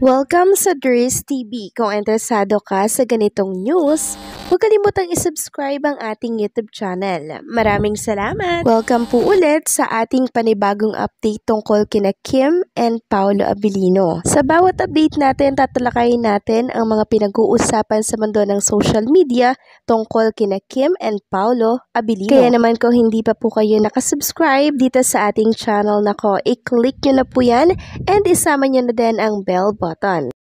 Welcome sa Dries TV. Kung interesado ka sa ganitong news, huwag kalimutang isubscribe ang ating YouTube channel. Maraming salamat! Welcome po ulit sa ating panibagong update tungkol kina Kim and Paolo Abilino. Sa bawat update natin, tatalakayin natin ang mga pinag-uusapan sa mundo ng social media tungkol kina Kim and Paolo Abilino. Kaya naman kung hindi pa po kayo nakasubscribe dito sa ating channel nako, i-click nyo na po yan and isama nyo na din ang bell button.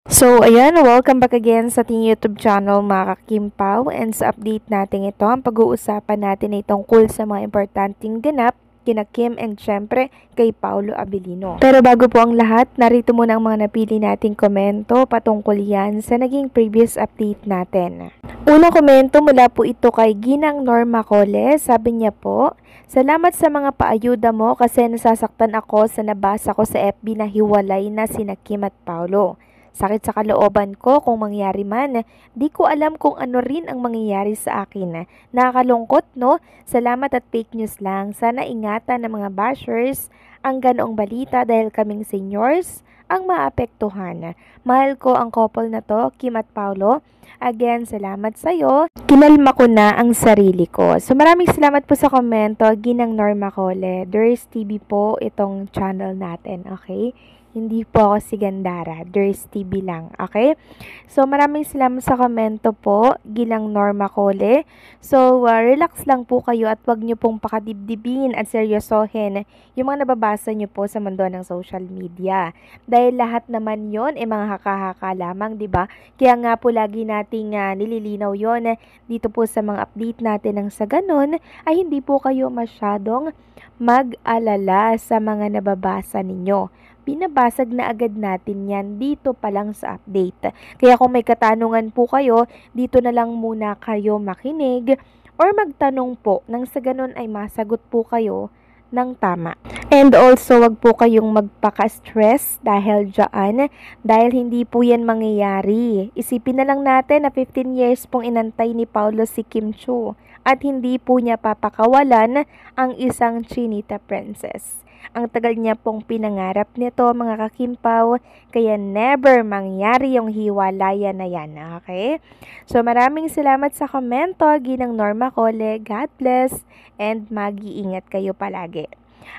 So, ayan, welcome back again sa ating YouTube channel mga kakimpaw, and sa update natin ito, ang pag-uusapan natin ay tungkol sa mga importanteng ganap kina Kim and syempre kay Paolo Abilino. Pero bago po ang lahat, narito muna ang mga napili nating komento patungkol yan sa naging previous update natin. Unang komento mula po ito kay Ginang Norma Cole. Sabi niya po, salamat sa mga paayuda mo kasi nasasaktan ako sa nabasa ko sa FB na hiwalay na sina Kim at Paolo. Sakit sa kalooban ko kung mangyari man. Di ko alam kung ano rin ang mangyayari sa akin. Nakakalungkot, no? Salamat at fake news lang. Sana ingatan ng mga bashers ang ganoong balita dahil kaming seniors ang maapektuhan. Mahal ko ang couple na to, Kim at Paolo. Again, salamat sa'yo. Kinalma ko na ang sarili ko. So maraming salamat po sa komento, Ginang Norma Cole. Dries TV po itong channel natin, okay? Hindi po ako si Gandara, Dries TV lang, okay? So, maraming salamat sa komento po, Ginang Norma Cole. So, relax lang po kayo at wag nyo pong pakadibdibin at seryosohin yung mga nababasa nyo po sa mundo ng social media. Dahil lahat naman yon ay mga haka-haka lamang, di ba? Kaya nga po lagi nating nililinaw yon dito po sa mga update natin ng sa ganon ay hindi po kayo masyadong mag-alala sa mga nababasa ninyo. Binabasag na agad natin yan dito pa lang sa update. Kaya kung may katanungan po kayo, dito na lang muna kayo makinig or magtanong po nang sa ganun ay masagot po kayo ng tama. And also, wag po kayong magpaka-stress dahil dyan, dahil hindi po yan mangyayari. Isipin na lang natin na 15 years pong inantay ni Paolo si Kim Chiu at hindi po niya papakawalan ang isang Chinita princess. Ang tagal niya pong pinangarap nito mga kakimpaw, kaya never mangyari yung hiwalayan na yan, okay? So maraming salamat sa komento, Ginang Norma Cole, God bless, and mag-iingat kayo palagi.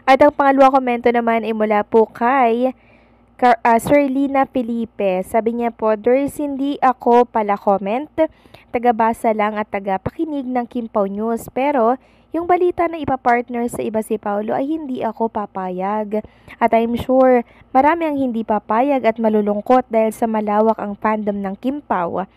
At ang pangalawa komento naman ay mula po kay Sir Lina Felipe. Sabi niya po, Dries, hindi ako pala comment, tagabasa lang at tagapakinig ng Kimpaw News, pero yung balita na ipapartner sa iba si Paolo ay hindi ako papayag. At I'm sure marami ang hindi papayag at malulungkot dahil sa malawak ang fandom ng Kimpaw.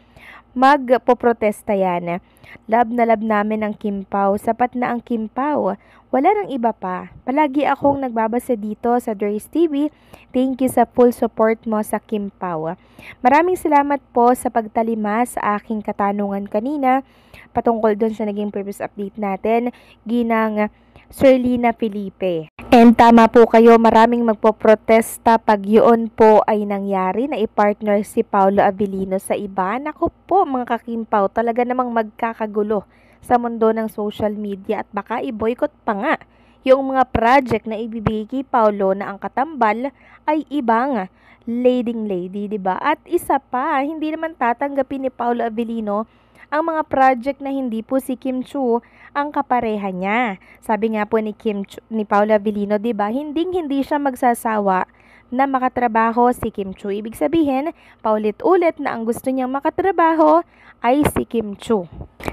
Magpoprotesta yan. Love na love namin ang Kimpaw. Sapat na ang Kimpaw. Wala nang iba pa. Palagi akong nagbabasa dito sa Dries TV. Thank you sa full support mo sa Kimpaw. Maraming salamat po sa pagtalima sa aking katanungan kanina patungkol doon sa naging previous update natin, Ginang Sir Lina Felipe. And tama po kayo, maraming magpoprotesta pag yun po ay nangyari na i-partner si Paolo Abilino sa iba. Naku po mga kakimpaw, talaga namang magkakagulo sa mundo ng social media at baka i-boycott pa nga yung mga project na ibibigay kay Paolo na ang katambal ay ibang leading lady, diba? At isa pa, hindi naman tatanggapin ni Paolo Abilino ang mga project na hindi po si Kim Chiu ang kapareha niya. Sabi nga po ni Paolo Abilino, diba, hindi siya magsasawa na makatrabaho si Kim Chiu. Ibig sabihin, paulit-ulit na ang gusto niyang makatrabaho ay si Kim Chiu.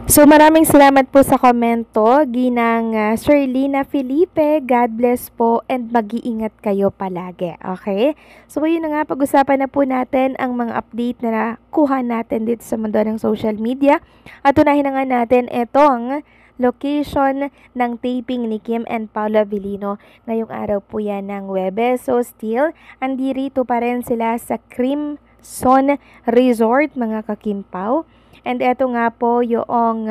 So maraming salamat po sa komento, Ginang Sir Lina Felipe. God bless po and mag-iingat kayo palagi. Okay? So yun na nga, pag-usapan na po natin ang mga update na nakuha natin dito sa mundo ng social media. At unahin na nga natin itong location ng taping ni Kim and Paolo Abilino. Ngayong araw po yan ng Webes. So still, andirito pa rin sila sa Crimson Resort mga kakimpaw. And eto nga po yung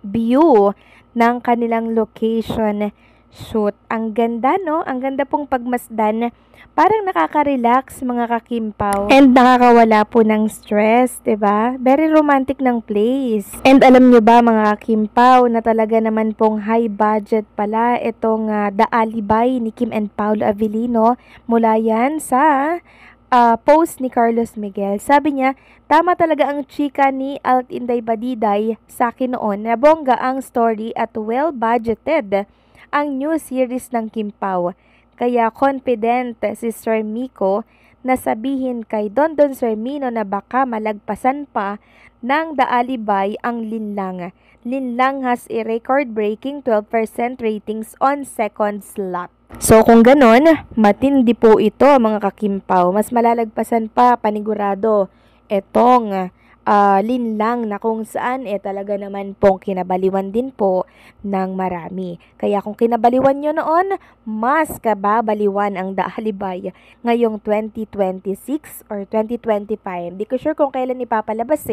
view ng kanilang location shoot. Ang ganda, no? Ang ganda pong pagmasdan. Parang nakaka-relax mga kakimpaw. And nakakawala po ng stress, 'di ba? Very romantic ng place. And alam nyo ba mga kakimpaw na talaga naman pong high budget pala itong The Alibay ni Kim and Paolo Abilino. Mula yan sa post ni Carlos Miguel. Sabi niya, tama talaga ang chika ni Alt Inday Badiday sa akin noon na bongga ang story at well-budgeted ang new series ng Kim Pao. Kaya confident si Sir Miko na sabihin kay Don Sermino na baka malagpasan pa ng The Alibay ang Linlang. Linlang has a record-breaking 12% ratings on second slot. So kung ganon, matindi po ito mga kakimpaw. Mas malalagpasan pa panigurado etong Linlang na kung saan talaga naman pong kinabaliwan din po ng marami. Kaya kung kinabaliwan nyo noon, mas kababaliwan ang The Alibay ngayong 2026 or 2025. Di ko sure kung kailan ipapalabas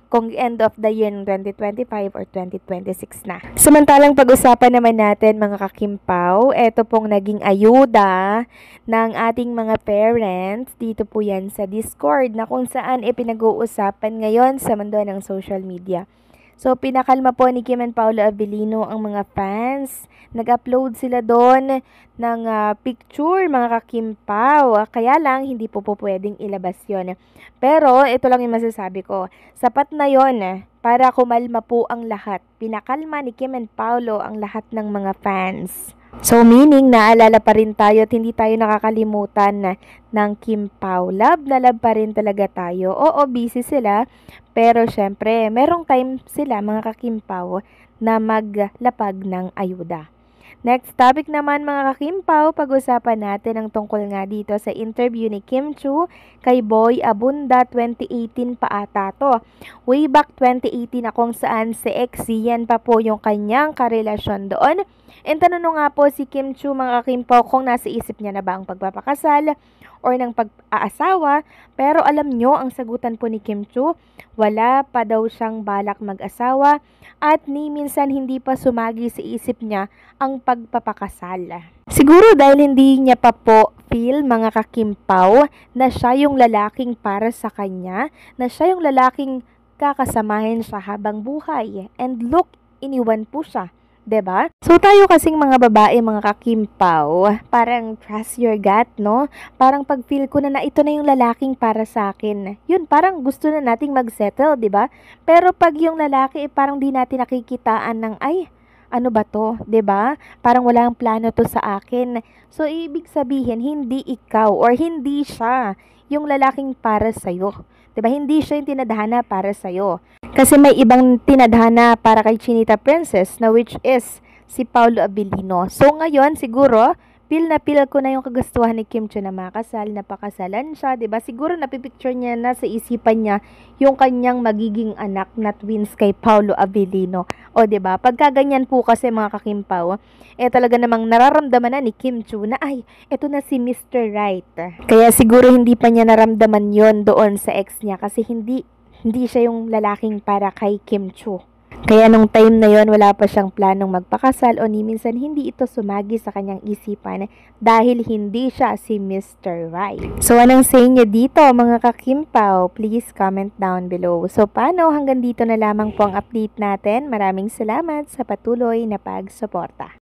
kung end of the year ng 2025 or 2026 na. Samantalang pag-usapan naman natin mga kakimpaw, eto pong naging ayuda ng ating mga parents. Dito po yan sa Discord na kung saan pinag-uusapan ngayon sa mundo ng social media. So, pinakalma po ni Kim and Paolo Avellino ang mga fans. Nag-upload sila doon ng picture, mga kakimpaw. Kaya lang, hindi po pwedeng ilabas yon. Pero, ito lang yung masasabi ko. Sapat na yon para kumalma po ang lahat. Pinakalma ni Kim and Paolo ang lahat ng mga fans. So, meaning, naalala pa rin tayo at hindi tayo nakakalimutan ng Kim Pao. Love na love pa rin talaga tayo. Oo, busy sila. Pero, syempre, merong time sila, mga kakimpaw, na maglapag ng ayuda. Next topic naman mga kakimpaw, pag-usapan natin ang tungkol nga dito sa interview ni Kim Chu kay Boy Abunda 2018 pa ata to. Way back 2018 na kung saan si X yan pa po yung kanyang karelasyon doon. And tanong nga po si Kim Chu mga kakimpaw kung nasa isip niya na ba ang pagpapakasal or ng pag-aasawa. Pero alam nyo, ang sagutan po ni Kim Chu, wala pa daw siyang balak mag-asawa at ni minsan hindi pa sumagi sa isip niya ang pagpapakasal. Siguro dahil hindi niya pa po feel mga kakimpaw na siya yung lalaking para sa kanya, na siya yung lalaking kakasamahin sa habang buhay. And look, iniwan po siya. 'Di ba? So tayo kasing mga babae, mga kakimpaw, parang trust your gut, no? Parang pag feel ko na ito na yung lalaking para sa akin. Yun, parang gusto na nating mag-settle, 'di ba? Pero pag yung lalaki parang di natin nakikitaan ng ay, ano ba to, 'di ba? Parang walang plano to sa akin. So ibig sabihin hindi ikaw or hindi siya yung lalaking para sa iyo. 'Di ba? Hindi siya yung tinadhana para sa iyo. Kasi may ibang tinadhana para kay Chinita Princess na which is si Paolo Avellino. So ngayon siguro, feel ko na yung kagustuhan ni Kim Chu na makasal, napakasalan siya, 'di ba? Siguro napipicture niya na sa isipan niya yung kanyang magiging anak na twins kay Paolo Avellino. O 'di ba? Pagka ganyan po kasi mga kakimpaw, talaga namang nararamdaman na ni Kim Chu na ay, eto na si Mr. Right. Kaya siguro hindi pa niya naramdaman yon doon sa ex niya kasi hindi siya yung lalaking para kay Kim Chu. Kaya nung time na yon wala pa siyang planong magpakasal o ni minsan hindi ito sumagi sa kanyang isipan dahil hindi siya si Mr. Right. So anong say niyo dito mga kakimpaw? Please comment down below. So paano, hanggang dito na lamang po ang update natin. Maraming salamat sa patuloy na pagsuporta.